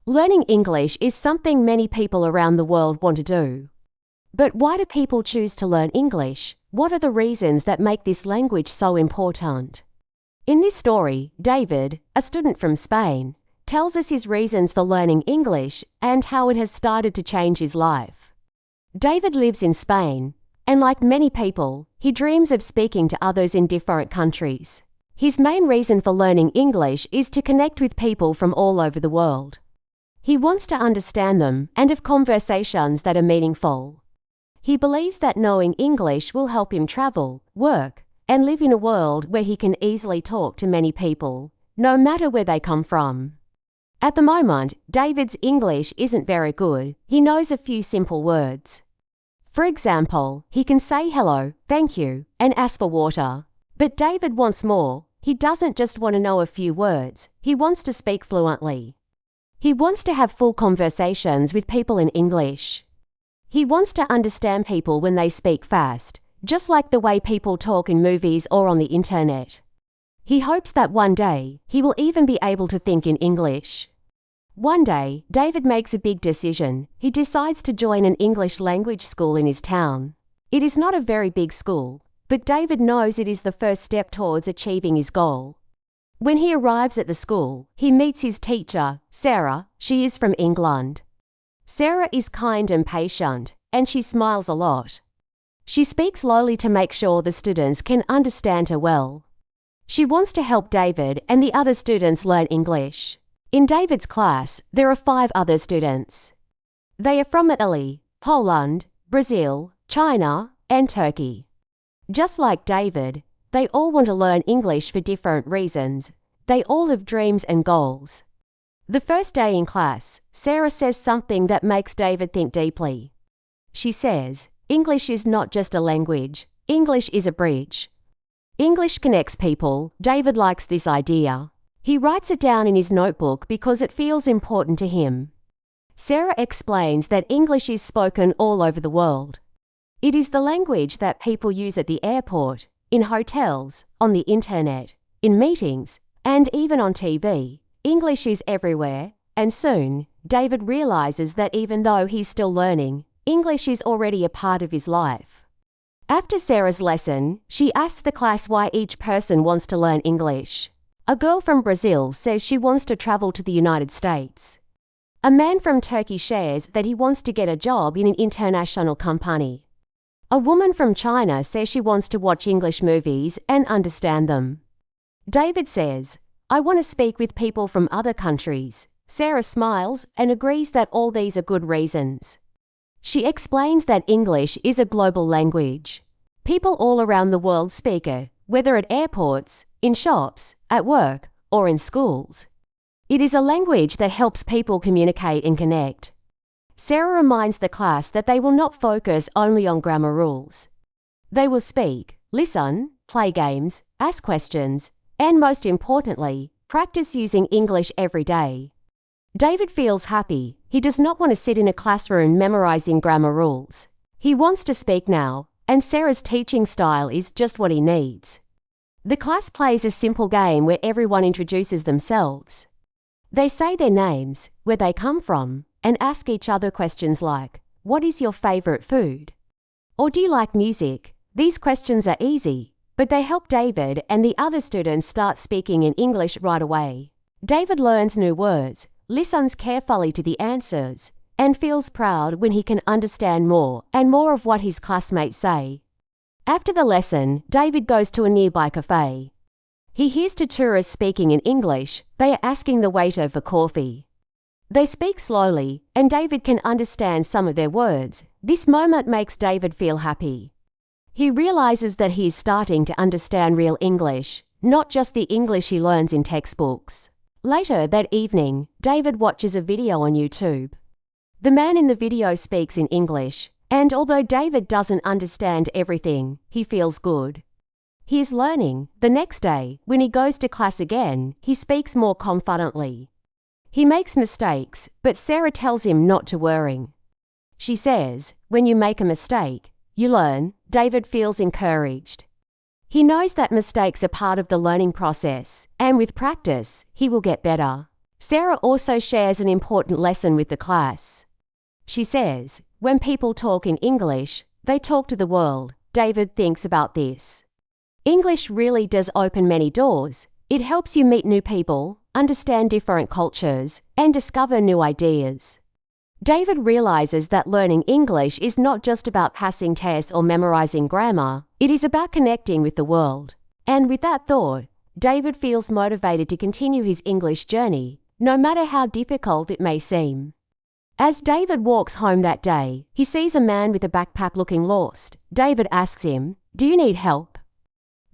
Learning English is something many people around the world want to do. But why do people choose to learn English? What are the reasons that make this language so important? In this story, David, a student from Spain, tells us his reasons for learning English and how it has started to change his life. David lives in Spain, and like many people, he dreams of speaking to others in different countries. His main reason for learning English is to connect with people from all over the world. He wants to understand them and have conversations that are meaningful. He believes that knowing English will help him travel, work, and live in a world where he can easily talk to many people, no matter where they come from. At the moment, David's English isn't very good. He knows a few simple words. For example, he can say hello, thank you, and ask for water. But David wants more. He doesn't just want to know a few words. He wants to speak fluently. He wants to have full conversations with people in English. He wants to understand people when they speak fast, just like the way people talk in movies or on the internet. He hopes that one day, he will even be able to think in English. One day, David makes a big decision. He decides to join an English language school in his town. It is not a very big school, but David knows it is the first step towards achieving his goal. When he arrives at the school, he meets his teacher, Sarah. She is from England. Sarah is kind and patient, and she smiles a lot. She speaks slowly to make sure the students can understand her well. She wants to help David and the other students learn English. In David's class, there are 5 other students. They are from Italy, Poland, Brazil, China, and Turkey. Just like David, they all want to learn English for different reasons. They all have dreams and goals. The first day in class, Sarah says something that makes David think deeply. She says, "English is not just a language. English is a bridge." English connects people. David likes this idea. He writes it down in his notebook because it feels important to him. Sarah explains that English is spoken all over the world. It is the language that people use at the airport, in hotels, on the internet, in meetings, and even on TV. English is everywhere, and soon, David realizes that even though he's still learning, English is already a part of his life. After Sarah's lesson, she asks the class why each person wants to learn English. A girl from Brazil says she wants to travel to the United States. A man from Turkey shares that he wants to get a job in an international company. A woman from China says she wants to watch English movies and understand them. David says, "I want to speak with people from other countries." Sarah smiles and agrees that all these are good reasons. She explains that English is a global language. People all around the world speak it, whether at airports, in shops, at work, or in schools. It is a language that helps people communicate and connect. Sarah reminds the class that they will not focus only on grammar rules. They will speak, listen, play games, ask questions, and most importantly, practice using English every day. David feels happy. He does not want to sit in a classroom memorizing grammar rules. He wants to speak now, and Sarah's teaching style is just what he needs. The class plays a simple game where everyone introduces themselves. They say their names, where they come from, and ask each other questions like, "What is your favorite food?" Or "Do you like music?" These questions are easy, but they help David and the other students start speaking in English right away. David learns new words, listens carefully to the answers, and feels proud when he can understand more and more of what his classmates say. After the lesson, David goes to a nearby cafe. He hears 2 tourists speaking in English. They are asking the waiter for coffee. They speak slowly, and David can understand some of their words. This moment makes David feel happy. He realizes that he is starting to understand real English, not just the English he learns in textbooks. Later that evening, David watches a video on YouTube. The man in the video speaks in English, and although David doesn't understand everything, he feels good. He is learning. The next day, when he goes to class again, he speaks more confidently. He makes mistakes, but Sarah tells him not to worry. She says, "When you make a mistake, you learn." David feels encouraged. He knows that mistakes are part of the learning process, and with practice, he will get better. Sarah also shares an important lesson with the class. She says, "When people talk in English, they talk to the world." David thinks about this. English really does open many doors. It helps you meet new people, understand different cultures, and discover new ideas. David realizes that learning English is not just about passing tests or memorizing grammar, it is about connecting with the world. And with that thought, David feels motivated to continue his English journey, no matter how difficult it may seem. As David walks home that day, he sees a man with a backpack looking lost. David asks him, "Do you need help?"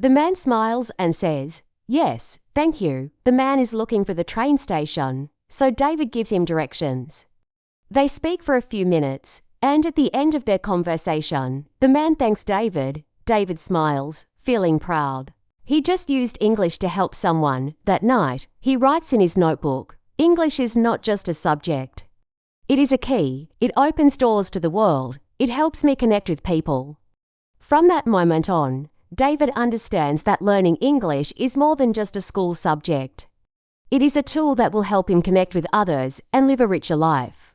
The man smiles and says, "Yes, thank you." The man is looking for the train station, so David gives him directions. They speak for a few minutes, and at the end of their conversation, the man thanks David. David smiles, feeling proud. He just used English to help someone. That night, he writes in his notebook, "English is not just a subject. It is a key. It opens doors to the world. It helps me connect with people." From that moment on, David understands that learning English is more than just a school subject. It is a tool that will help him connect with others and live a richer life.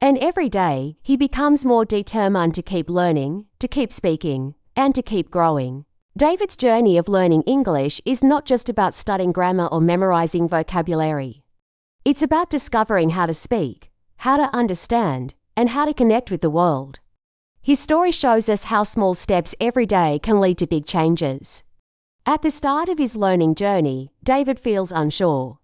And every day, he becomes more determined to keep learning, to keep speaking, and to keep growing. David's journey of learning English is not just about studying grammar or memorizing vocabulary. It's about discovering how to speak, how to understand, and how to connect with the world. His story shows us how small steps every day can lead to big changes. At the start of his learning journey, David feels unsure.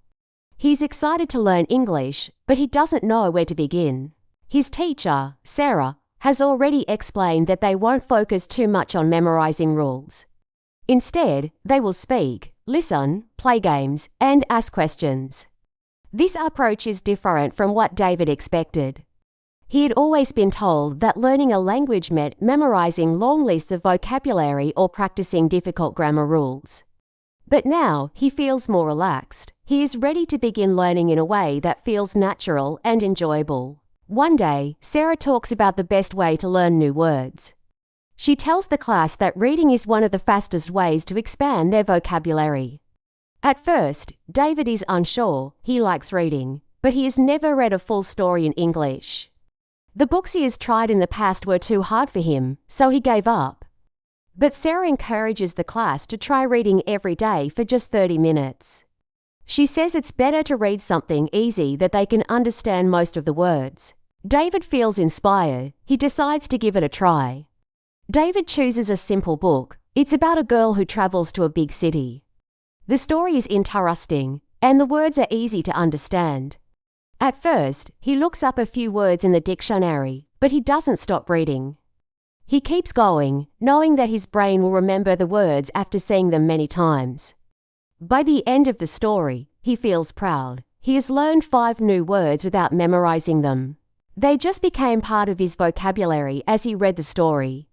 He's excited to learn English, but he doesn't know where to begin. His teacher, Sarah, has already explained that they won't focus too much on memorizing rules. Instead, they will speak, listen, play games, and ask questions. This approach is different from what David expected. He had always been told that learning a language meant memorizing long lists of vocabulary or practicing difficult grammar rules. But now, he feels more relaxed. He is ready to begin learning in a way that feels natural and enjoyable. One day, Sarah talks about the best way to learn new words. She tells the class that reading is one of the fastest ways to expand their vocabulary. At first, David is unsure. He likes reading, but he has never read a full story in English. The books he has tried in the past were too hard for him, so he gave up. But Sarah encourages the class to try reading every day for just 30 minutes. She says it's better to read something easy that they can understand most of the words. David feels inspired. He decides to give it a try. David chooses a simple book. It's about a girl who travels to a big city. The story is interesting, and the words are easy to understand. At first, he looks up a few words in the dictionary, but he doesn't stop reading. He keeps going, knowing that his brain will remember the words after seeing them many times. By the end of the story, he feels proud. He has learned 5 new words without memorizing them. They just became part of his vocabulary as he read the story.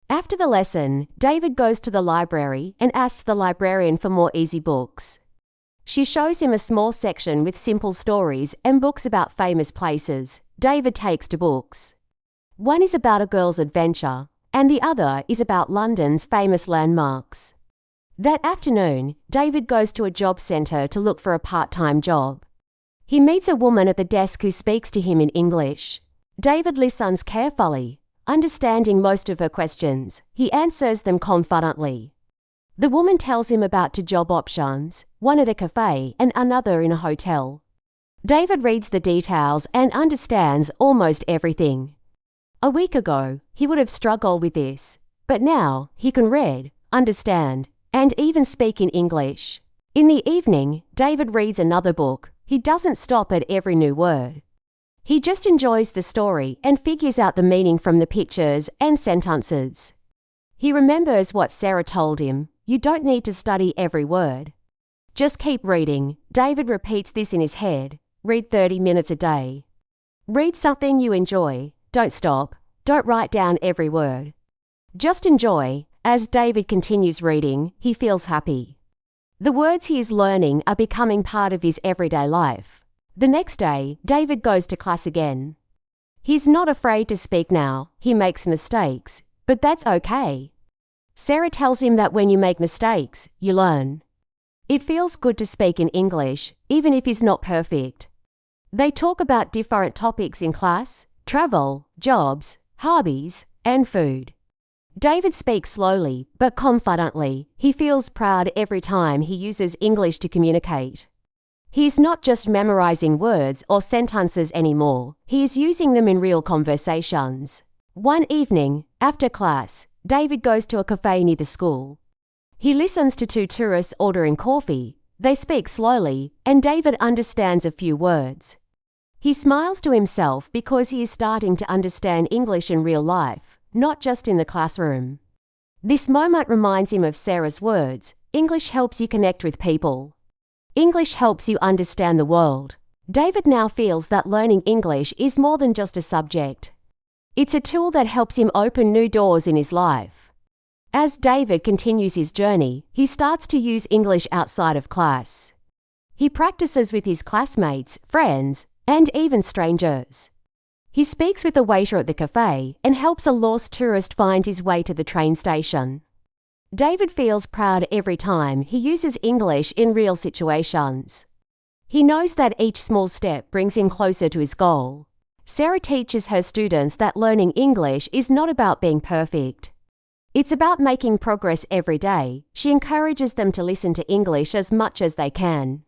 After the lesson, David goes to the library and asks the librarian for more easy books. She shows him a small section with simple stories and books about famous places. David takes 2 books. One is about a girl's adventure, and the other is about London's famous landmarks. That afternoon, David goes to a job centre to look for a part-time job. He meets a woman at the desk who speaks to him in English. David listens carefully, understanding most of her questions. He answers them confidently. The woman tells him about 2 job options, one at a cafe and another in a hotel. David reads the details and understands almost everything. A week ago, he would have struggled with this, but now he can read, understand, and even speak in English. In the evening, David reads another book. He doesn't stop at every new word. He just enjoys the story and figures out the meaning from the pictures and sentences. He remembers what Sarah told him. You don't need to study every word. Just keep reading. David repeats this in his head. Read 30 minutes a day. Read something you enjoy. Don't stop. Don't write down every word. Just enjoy. As David continues reading, he feels happy. The words he is learning are becoming part of his everyday life. The next day, David goes to class again. He's not afraid to speak now. He makes mistakes, but that's okay. Sarah tells him that when you make mistakes, you learn. It feels good to speak in English, even if he's not perfect. They talk about different topics in class: travel, jobs, hobbies, and food. David speaks slowly, but confidently. He feels proud every time he uses English to communicate. He's not just memorizing words or sentences anymore. He is using them in real conversations. One evening, after class, David goes to a cafe near the school. He listens to two tourists ordering coffee. They speak slowly, and David understands a few words. He smiles to himself because he is starting to understand English in real life, not just in the classroom. This moment reminds him of Sarah's words: English helps you connect with people. English helps you understand the world. David now feels that learning English is more than just a subject. It's a tool that helps him open new doors in his life. As David continues his journey, he starts to use English outside of class. He practices with his classmates, friends, and even strangers. He speaks with the waiter at the cafe and helps a lost tourist find his way to the train station. David feels proud every time he uses English in real situations. He knows that each small step brings him closer to his goal. Sarah teaches her students that learning English is not about being perfect. It's about making progress every day. She encourages them to listen to English as much as they can.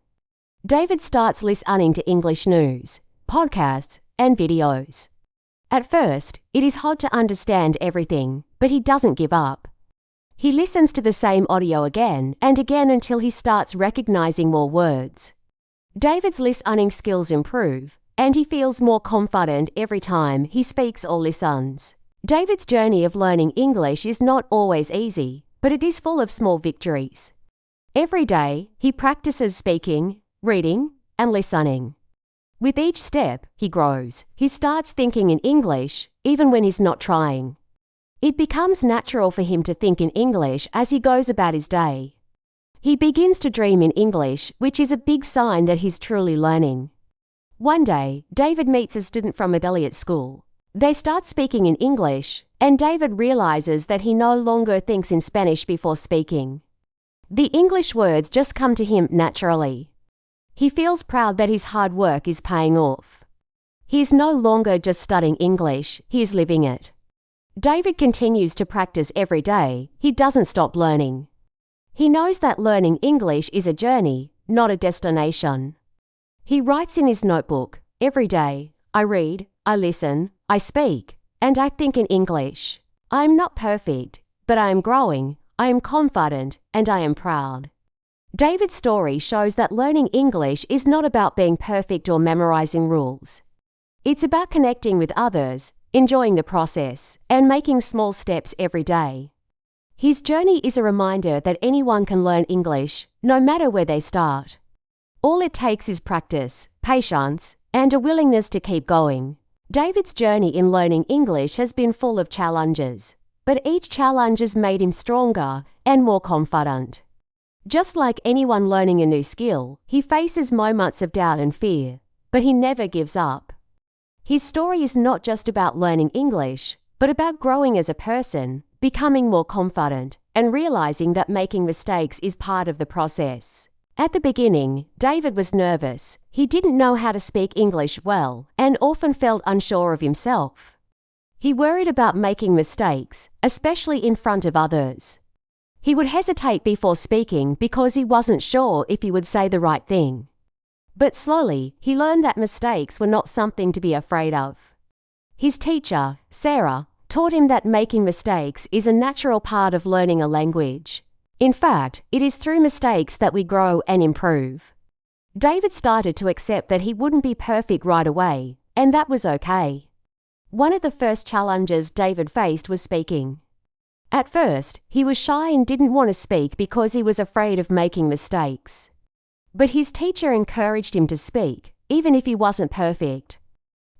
David starts listening to English news, podcasts, and videos. At first, it is hard to understand everything, but he doesn't give up. He listens to the same audio again and again until he starts recognizing more words. David's listening skills improve, and he feels more confident every time he speaks or listens. David's journey of learning English is not always easy, but it is full of small victories. Every day, he practices speaking, reading, and listening. With each step, he grows. He starts thinking in English, even when he's not trying. It becomes natural for him to think in English as he goes about his day. He begins to dream in English, which is a big sign that he's truly learning. One day, David meets a student from Italy at school. They start speaking in English, and David realizes that he no longer thinks in Spanish before speaking. The English words just come to him naturally. He feels proud that his hard work is paying off. He is no longer just studying English, he is living it. David continues to practice every day. He doesn't stop learning. He knows that learning English is a journey, not a destination. He writes in his notebook, "Every day, I read, I listen, I speak, and I think in English. I am not perfect, but I am growing, I am confident, and I am proud." David's story shows that learning English is not about being perfect or memorizing rules. It's about connecting with others, enjoying the process, and making small steps every day. His journey is a reminder that anyone can learn English, no matter where they start. All it takes is practice, patience, and a willingness to keep going. David's journey in learning English has been full of challenges, but each challenge has made him stronger and more confident. Just like anyone learning a new skill, he faces moments of doubt and fear, but he never gives up. His story is not just about learning English, but about growing as a person, becoming more confident, and realizing that making mistakes is part of the process. At the beginning, David was nervous. He didn't know how to speak English well and often felt unsure of himself. He worried about making mistakes, especially in front of others. He would hesitate before speaking because he wasn't sure if he would say the right thing. But slowly, he learned that mistakes were not something to be afraid of. His teacher, Sarah, taught him that making mistakes is a natural part of learning a language. In fact, it is through mistakes that we grow and improve. David started to accept that he wouldn't be perfect right away, and that was okay. One of the first challenges David faced was speaking. At first, he was shy and didn't want to speak because he was afraid of making mistakes. But his teacher encouraged him to speak, even if he wasn't perfect.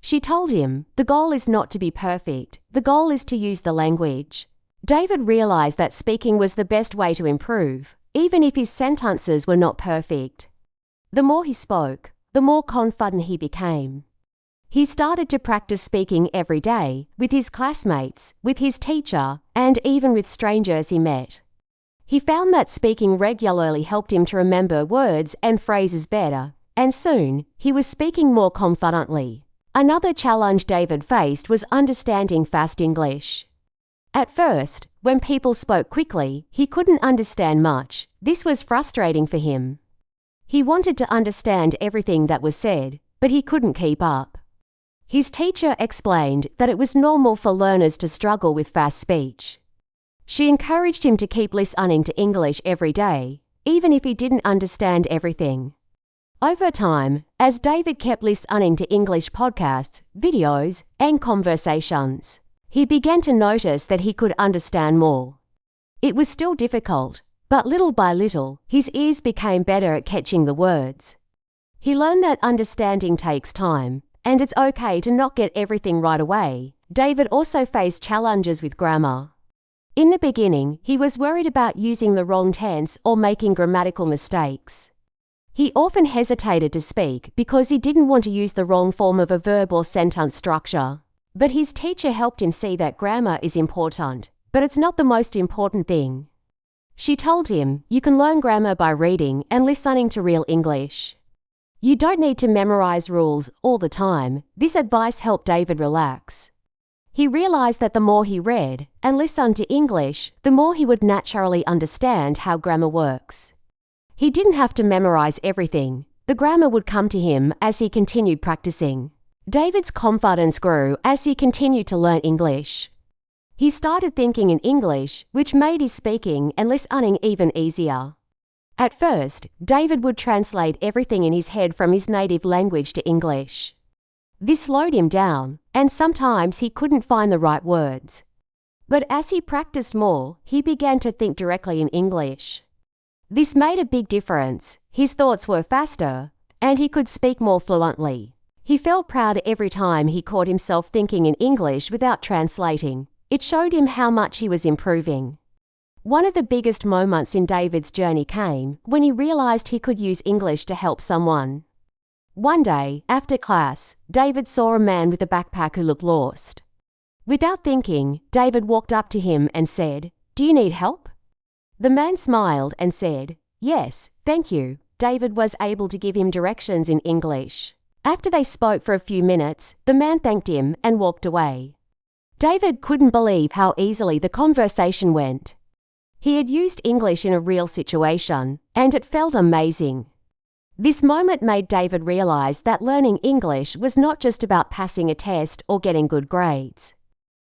She told him, "The goal is not to be perfect, the goal is to use the language." David realized that speaking was the best way to improve, even if his sentences were not perfect. The more he spoke, the more confident he became. He started to practice speaking every day, with his classmates, with his teacher, and even with strangers he met. He found that speaking regularly helped him to remember words and phrases better, and soon, he was speaking more confidently. Another challenge David faced was understanding fast English. At first, when people spoke quickly, he couldn't understand much. This was frustrating for him. He wanted to understand everything that was said, but he couldn't keep up. His teacher explained that it was normal for learners to struggle with fast speech. She encouraged him to keep listening to English every day, even if he didn't understand everything. Over time, as David kept listening to English podcasts, videos, and conversations, he began to notice that he could understand more. It was still difficult, but little by little, his ears became better at catching the words. He learned that understanding takes time, and it's okay to not get everything right away. David also faced challenges with grammar. In the beginning, he was worried about using the wrong tense or making grammatical mistakes. He often hesitated to speak because he didn't want to use the wrong form of a verb or sentence structure. But his teacher helped him see that grammar is important, but it's not the most important thing. She told him, you can learn grammar by reading and listening to real English. You don't need to memorize rules all the time. This advice helped David relax. He realized that the more he read and listened to English, the more he would naturally understand how grammar works. He didn't have to memorize everything. The grammar would come to him as he continued practicing. David's confidence grew as he continued to learn English. He started thinking in English, which made his speaking and listening even easier. At first, David would translate everything in his head from his native language to English. This slowed him down, and sometimes he couldn't find the right words. But as he practiced more, he began to think directly in English. This made a big difference. His thoughts were faster, and he could speak more fluently. He felt proud every time he caught himself thinking in English without translating. It showed him how much he was improving. One of the biggest moments in David's journey came when he realized he could use English to help someone. One day, after class, David saw a man with a backpack who looked lost. Without thinking, David walked up to him and said, "Do you need help?" The man smiled and said, "Yes, thank you." David was able to give him directions in English. After they spoke for a few minutes, the man thanked him and walked away. David couldn't believe how easily the conversation went. He had used English in a real situation, and it felt amazing. This moment made David realize that learning English was not just about passing a test or getting good grades.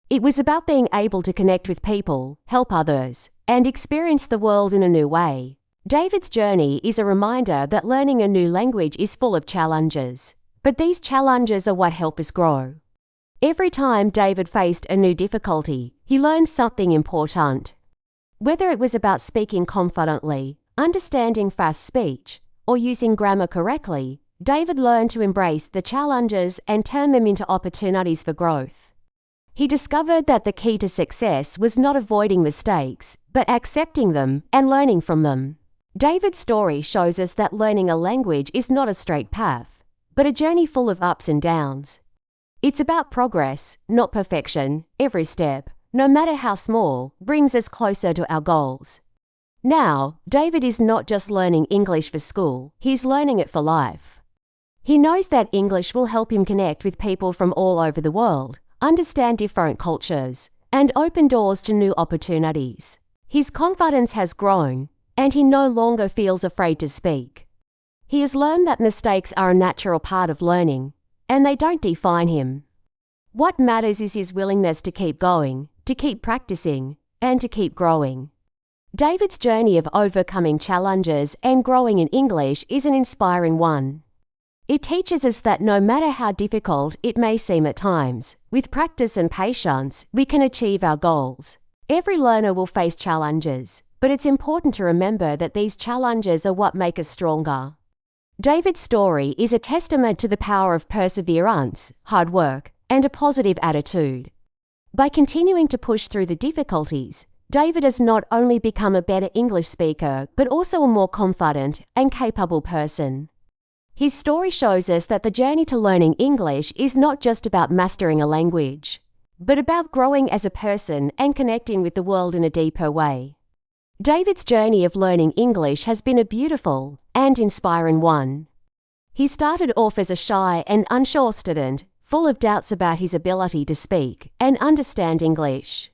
It was about being able to connect with people, help others, and experience the world in a new way. David's journey is a reminder that learning a new language is full of challenges. But these challenges are what help us grow. Every time David faced a new difficulty, he learned something important. Whether it was about speaking confidently, understanding fast speech, or using grammar correctly, David learned to embrace the challenges and turn them into opportunities for growth. He discovered that the key to success was not avoiding mistakes, but accepting them and learning from them. David's story shows us that learning a language is not a straight path, but a journey full of ups and downs. It's about progress, not perfection. Every step, no matter how small, brings us closer to our goals. Now, David is not just learning English for school, he's learning it for life. He knows that English will help him connect with people from all over the world, understand different cultures, and open doors to new opportunities. His confidence has grown, and he no longer feels afraid to speak. He has learned that mistakes are a natural part of learning, and they don't define him. What matters is his willingness to keep going, to keep practicing, and to keep growing. David's journey of overcoming challenges and growing in English is an inspiring one. It teaches us that no matter how difficult it may seem at times, with practice and patience, we can achieve our goals. Every learner will face challenges, but it's important to remember that these challenges are what make us stronger. David's story is a testament to the power of perseverance, hard work, and a positive attitude. By continuing to push through the difficulties, David has not only become a better English speaker, but also a more confident and capable person. His story shows us that the journey to learning English is not just about mastering a language, but about growing as a person and connecting with the world in a deeper way. David's journey of learning English has been a beautiful and inspiring one. He started off as a shy and unsure student, full of doubts about his ability to speak and understand English.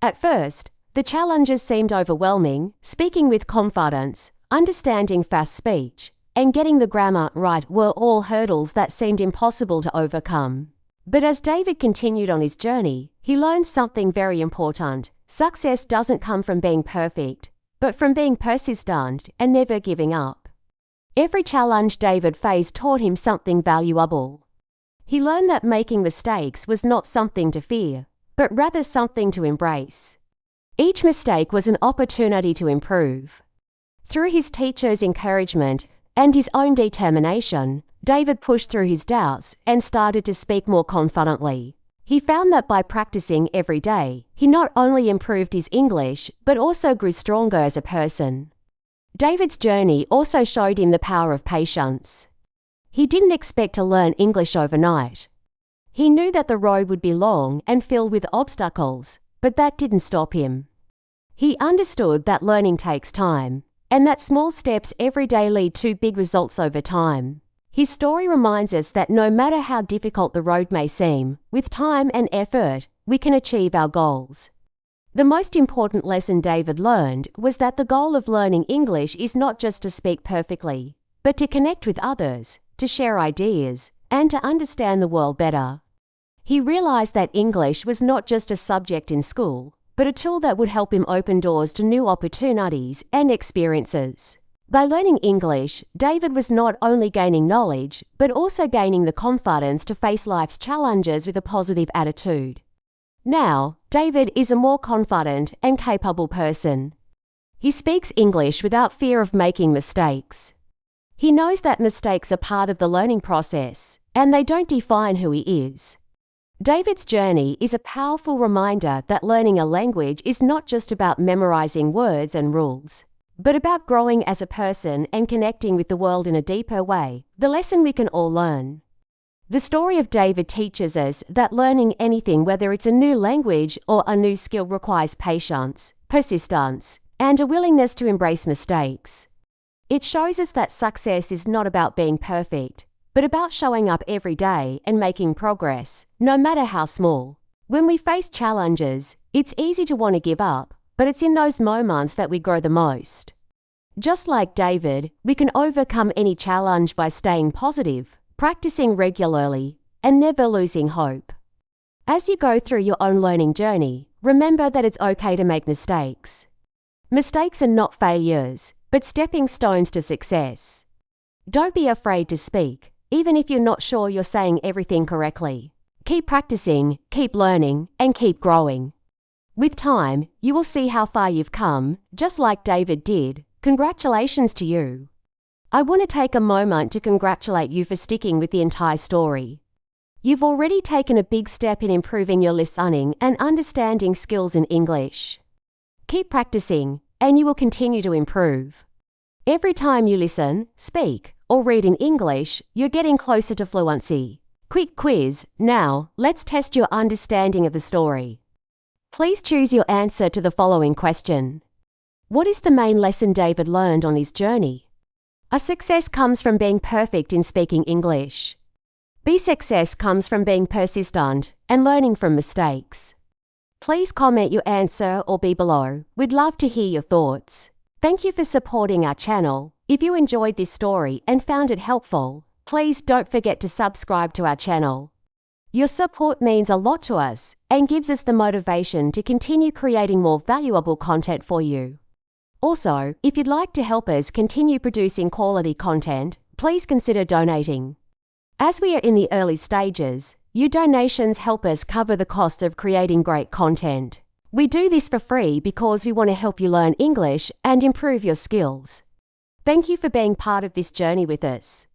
At first, the challenges seemed overwhelming. Speaking with confidence, understanding fast speech, and getting the grammar right were all hurdles that seemed impossible to overcome. But as David continued on his journey, he learned something very important. Success doesn't come from being perfect, but from being persistent and never giving up. Every challenge David faced taught him something valuable. He learned that making mistakes was not something to fear, but rather something to embrace. Each mistake was an opportunity to improve. Through his teacher's encouragement and his own determination, David pushed through his doubts and started to speak more confidently. He found that by practicing every day, he not only improved his English, but also grew stronger as a person. David's journey also showed him the power of patience. He didn't expect to learn English overnight. He knew that the road would be long and filled with obstacles, but that didn't stop him. He understood that learning takes time, and that small steps every day lead to big results over time. His story reminds us that no matter how difficult the road may seem, with time and effort, we can achieve our goals. The most important lesson David learned was that the goal of learning English is not just to speak perfectly, but to connect with others, to share ideas, and to understand the world better. He realized that English was not just a subject in school, but a tool that would help him open doors to new opportunities and experiences. By learning English, David was not only gaining knowledge, but also gaining the confidence to face life's challenges with a positive attitude. Now, David is a more confident and capable person. He speaks English without fear of making mistakes. He knows that mistakes are part of the learning process, and they don't define who he is. David's journey is a powerful reminder that learning a language is not just about memorizing words and rules, but about growing as a person and connecting with the world in a deeper way, the lesson we can all learn. The story of David teaches us that learning anything, whether it's a new language or a new skill, requires patience, persistence, and a willingness to embrace mistakes. It shows us that success is not about being perfect, but about showing up every day and making progress, no matter how small. When we face challenges, it's easy to want to give up, but it's in those moments that we grow the most. Just like David, we can overcome any challenge by staying positive, practicing regularly, and never losing hope. As you go through your own learning journey, remember that it's okay to make mistakes. Mistakes are not failures, but stepping stones to success. Don't be afraid to speak, even if you're not sure you're saying everything correctly. Keep practicing, keep learning, and keep growing. With time, you will see how far you've come, just like David did. Congratulations to you. I want to take a moment to congratulate you for sticking with the entire story. You've already taken a big step in improving your listening and understanding skills in English. Keep practicing, and you will continue to improve. Every time you listen, speak, or read in English, you're getting closer to fluency. Quick quiz. Now, let's test your understanding of the story. Please choose your answer to the following question. What is the main lesson David learned on his journey? A. Success comes from being perfect in speaking English. B. Success comes from being persistent and learning from mistakes. Please comment your answer or B below. We'd love to hear your thoughts. Thank you for supporting our channel. If you enjoyed this story and found it helpful, please don't forget to subscribe to our channel. Your support means a lot to us and gives us the motivation to continue creating more valuable content for you. Also, if you'd like to help us continue producing quality content, please consider donating. As we are in the early stages, your donations help us cover the cost of creating great content. We do this for free because we want to help you learn English and improve your skills. Thank you for being part of this journey with us.